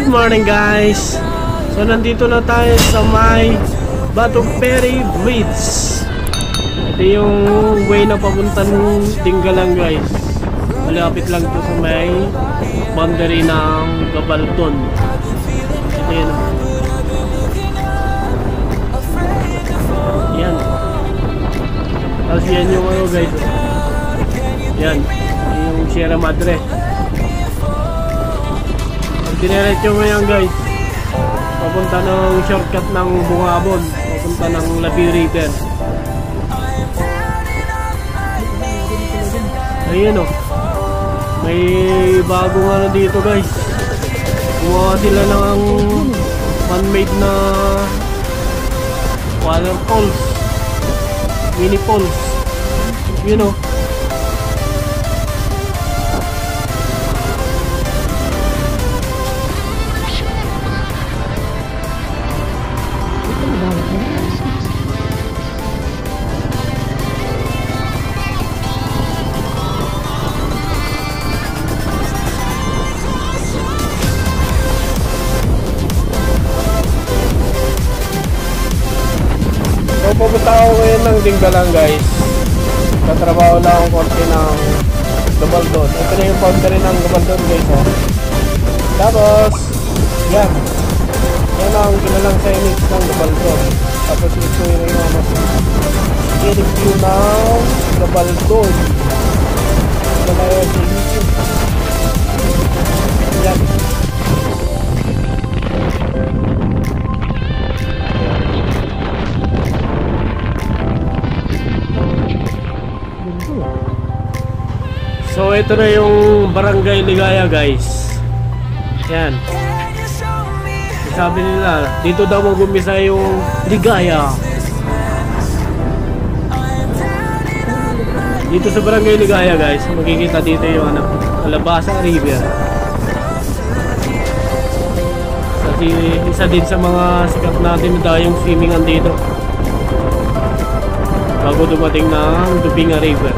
Good morning guys! So nandito na tayo sa may Batong Ferry Bridge. Ito yung way na papuntang Dingalan guys. Malapit lang to sa may boundary ng Gabaldon. Ito yun. Yan. Tapos yan yung ano guys. Yan. Yung Sierra Madre. Dineretso mo yan guys, papunta ng shortcut ng Bungabon, papunta ng Labi River. Ayun o, may bagong ano dito guys, gumawa sila ng man-made na waterfalls, mini falls. Yun o. So pupunta ako ngayon ng Dingalan guys. Katrabaho lang ang konti ng Gabaldon. Ito na yung boundary ng Gabaldon guys oh. Tapos yan, yan ang kilalang signage ng Gabaldon. Tapos ito yung ano, scenic view ng Gabaldon. Ito na yung signage. Yan. So ito na yung Barangay Ligaya guys. Yan. Sabi nila dito daw mag-umpisa yung ligaya. Dito sa Barangay Ligaya guys, makikita dito yung ano, Alabasa River. Kasi isa din sa mga sikat natin na dayong swimming dito bago dumating ng Dupinga River.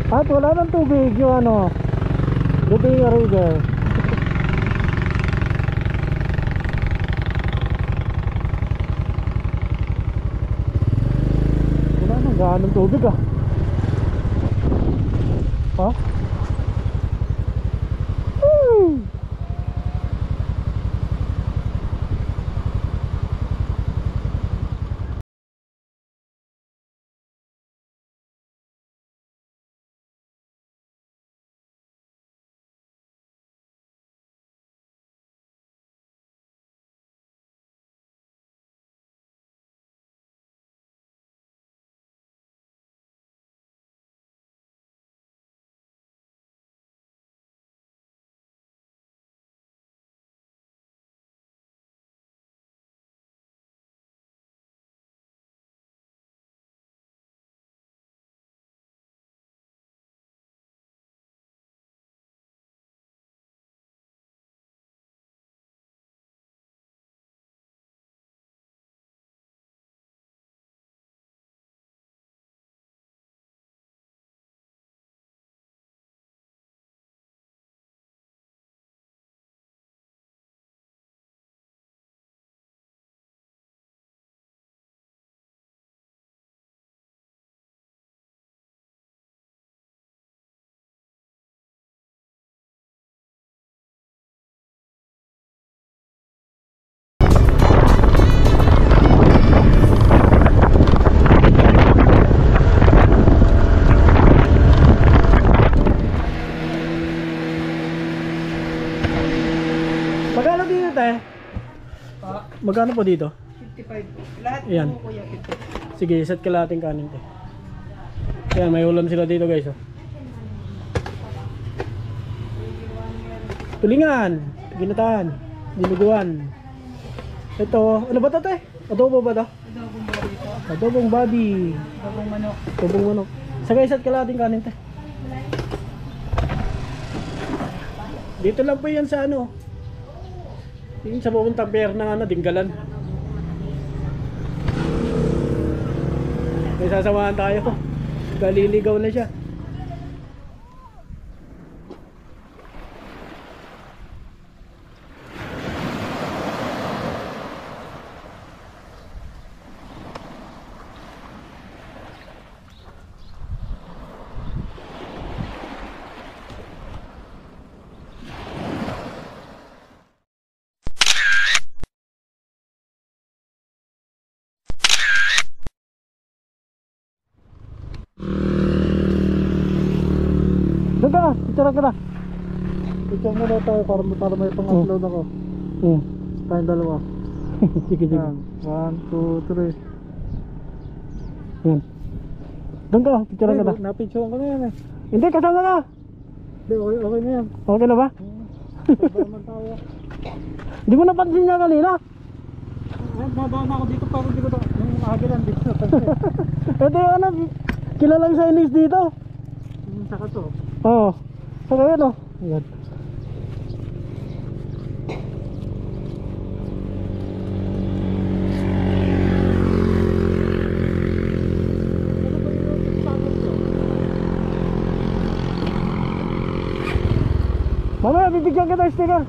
At wala nang tubig yung ano, Dupinga River. Wala nang ganong tubig ah. Ha? Magkano po dito? 55 po. Lahat Ayan. po kuya 50. Sige, set kalahating kanin te. Ayan, may ulam sila dito guys. Oh. Tulingan, ginataan, dinuguan. Ito, ano ba ito te? Adobo ba ito? Adobong body po. Adobong body. Adobong manok. Adobong manok. Sige, set kalahating kanin te. Dito lang po yan sa ano. Yung sa pupuntang pier ng ano, Dinggalan. May sasamahan tayo. Galiligaw na siya. Daga, picture ka na. Picture mo na tayo para may pang-upload ako. Tayong dalawa. Sige, sige. 1, 2, 3. Yan. Doon ka, picture ka na. Napicture ko na yan eh. Hindi, kasama na. Hindi, okay na yan. Okay na ba? Baba naman tayo. Hindi mo napansin niya kanina. Nadaan ako dito para hindi ko na yung agilan dito. Ito yung ano, kilalang Chinese dito. Saka to. Oo. Saka yun o. Ayan. Mamaya bibigyan kita sticker.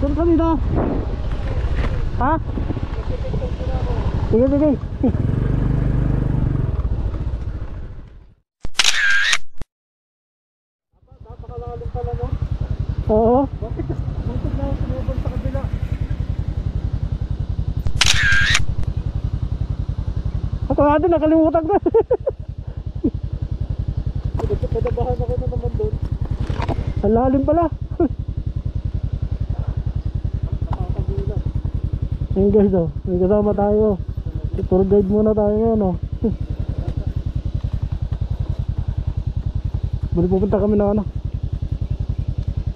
Doon ka dito. Ha? Sige, sige. Napakalalim pala no? Oo. Bakit? Buntot na ako sumubol sa kabila. Ako nga din, nakalimutan ko. Padabahan ako na naman doon. Ang lalim pala. Nakakagulat. Ayun guys, oh. May kasama tayo. Tour guide muna tayo ngayon, oh. Bali pupunta kami na ano.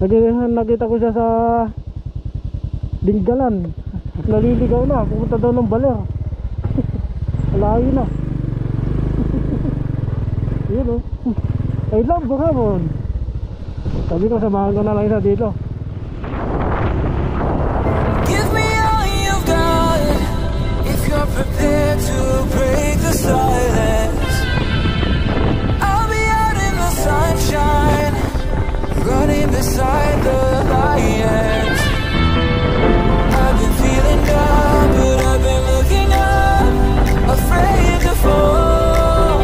Nakita ko siya sa Dinggalan. Naliligaw na, pupunta daw ng Baler. Malayo na. Yun, oh. I love Bukabon. Sabi ko, samahan ko na lang isa dito. Give me all you've got if you're prepared to break the silence. I'll be out in the sunshine, running beside the lions. I've been feeling down, but I've been looking up, afraid to fall.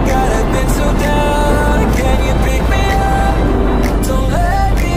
God, I've been so down, can you pick me up? Don't let me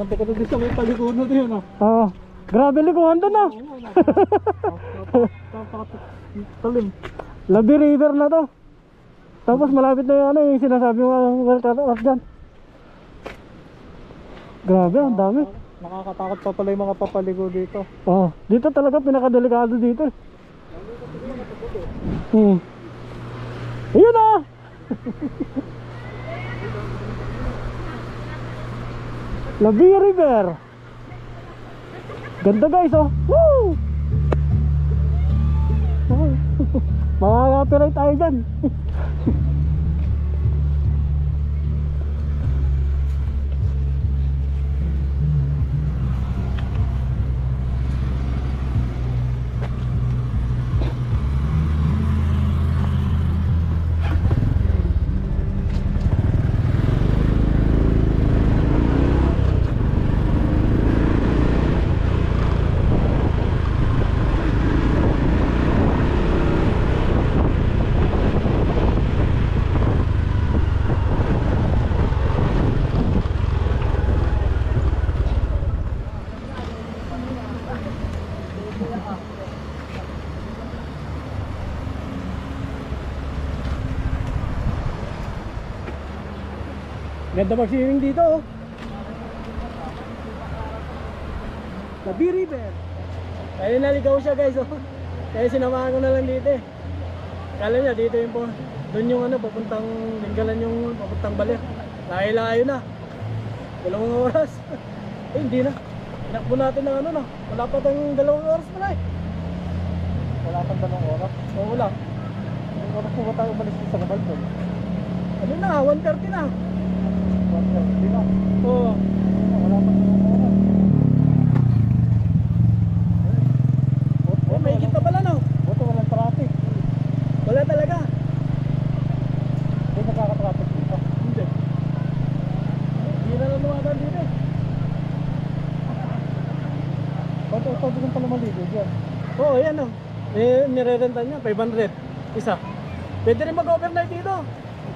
Munti ka na din sa may paliguan na yun ah. Oo. Grabe likuhan doon ah. Talim. Labi River na to. Tapos malapit na yung ano yung sinasabi mo welcome off dyan. Grabe, ang dami. Nakakatakot pa pala yung mga papaligo dito. Oh, dito talaga pinakadelikado dito. Ayun ah. Labi River. Ganda guys oh. Woo! Makaka-copyright tayo dyan. Ganda mag-swimming dito oh. Labi River. Kaya naligaw siya guys oh. Kaya sinamahan ko na lang dito eh. Kala niya dito yung po. Doon yung ano papuntang Linggalan yung papuntang Baler. Layo na. Dalawang oras. Eh hindi na. Tinakbo natin ng ano na. Wala pa tayong 2 oras pala eh. Wala pang 2 oras. Oo wala. Ang oras mo ba tayo umalis sa Gabaldon? Ano na 1:30 na. Hindi na. Oo. Wala pang 2 oras. Oh, may kita pala no. Buto walang traffic. Wala talaga. Hindi nakaka-traffic dito. Hindi. Hindi na lumaban dito eh. Ba't ito din pala maligo dyan? Oo, yan o. Nire-renta niya, 500. Isa. Pwede rin mag-overnight dito.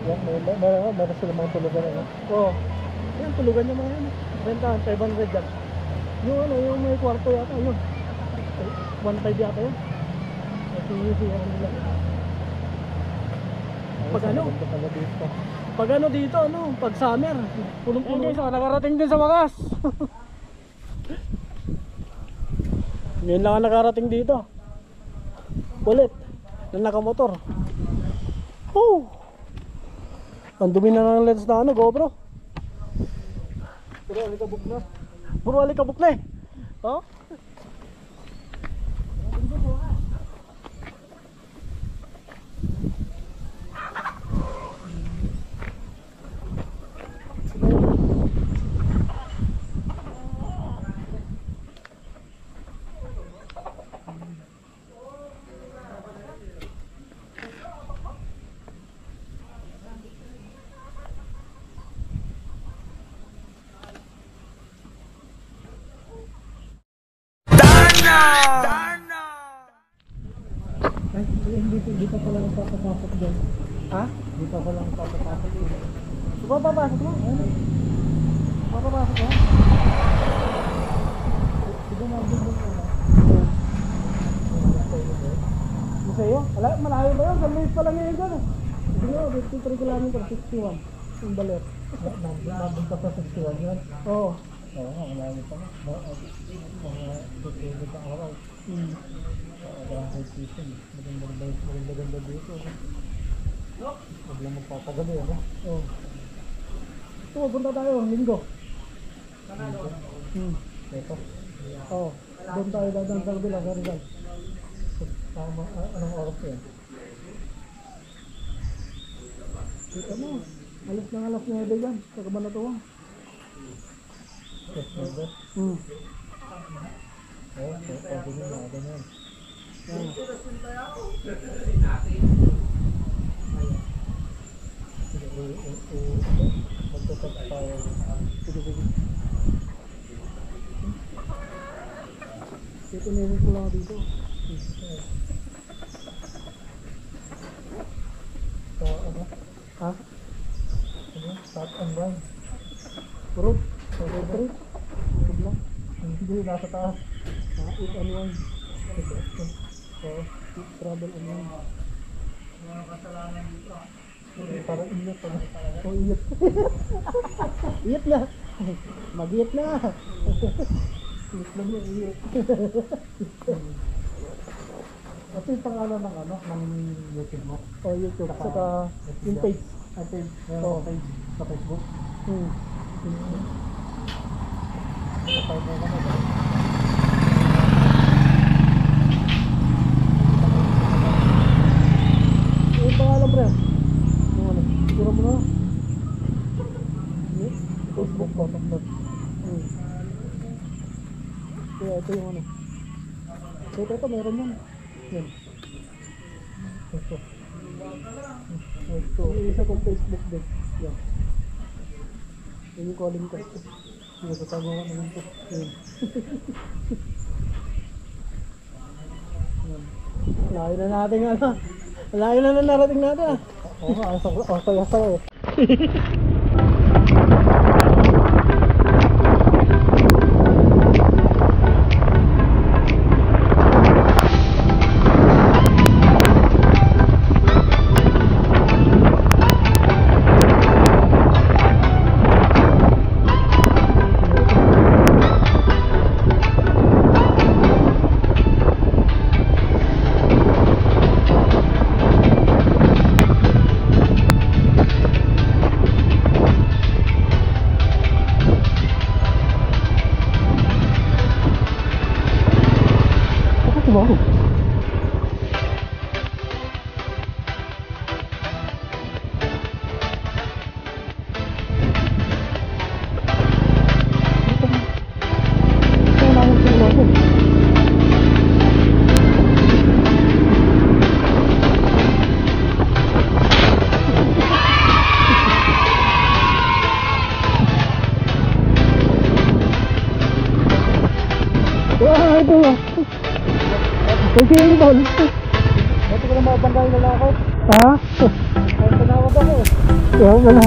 Yan, meron sila mga tulugan ano? Oo. Yan, tulugan niya mga yan. Rentahan, 500 dyan. Yung ano, yung may kwarto yata, yun. 1.5 yata yun. Ito yung siya nila. Pag ano? Pag ano dito, ano? Pag summer. Punong-puno. Okay, so nakarating din sa wakas. Ngayon lang nakarating dito. Ulit. Na nakamotor. Oh! Ang dumi na ng lens na ano, GoPro. Puro alikabok na. Puro alikabok na eh. Oh? Ay, hindi pa pala papapasok dyan. Ha? Hindi pa pala papapasok dyan. Diba papasok mo? Papapasok mo? Sige na, hindi mo na. Masaya? Wala, malayo ba yun? 10 minutes pa lang ngayon dyan eh. Sige nga, 53 kilometers, 61. Yung Baler. Nabunta sa 61 yan. Oo. Oo nga, malayo pa na. Mga tutulog ang araw. Ang high season. Maganda dito. Huwag lang magpapagali, ano? Oo. Ito, punta tayo, linggo. Ito. Oo. Doon tayo dadaan sa kabila, sa Rizal. Anong oras yan? Dito mo. Alas ng alas 9 yan. Sa Kabanatuan. Yes, never. Oo, pwede nyo na. Ganyan. Magtatag tayo. Sige. Dito meron ko lang dito. So, ano? Ha? Ano? Start and run. Puro. 33. Hindi, nasa taas. Eat and wine. So, travel and wine. Mga kasalanan dito. Parang iyot pa na. Oh, iyot. Iyot na. Mag-iyot na. Iyot lang yung iyot. Ito yung pangalan ng ano, ng YouTube mo? Oh, YouTube. Saka yung page. Page. Oh, page. Sa Facebook. Kapag mo ka na ba? Yung pangalan bro? Yung ano? Siguro mo na? Facebook ko. Kaya ito yung ano. Ito meron yan. Yan. Ito. Yung isa kong Facebook din. Yan. Yan yung calling ko. Sinasatago ko naman ito. Yan. Layo na natin ano. Layo na narating natin ah. Oo nga, ang saya-saya eh. Wow. Wah, itu loh. Kasi yung tol. Ba't ko na mabangay na ako? Ha? Ay, tanawag ako. Kaya wala.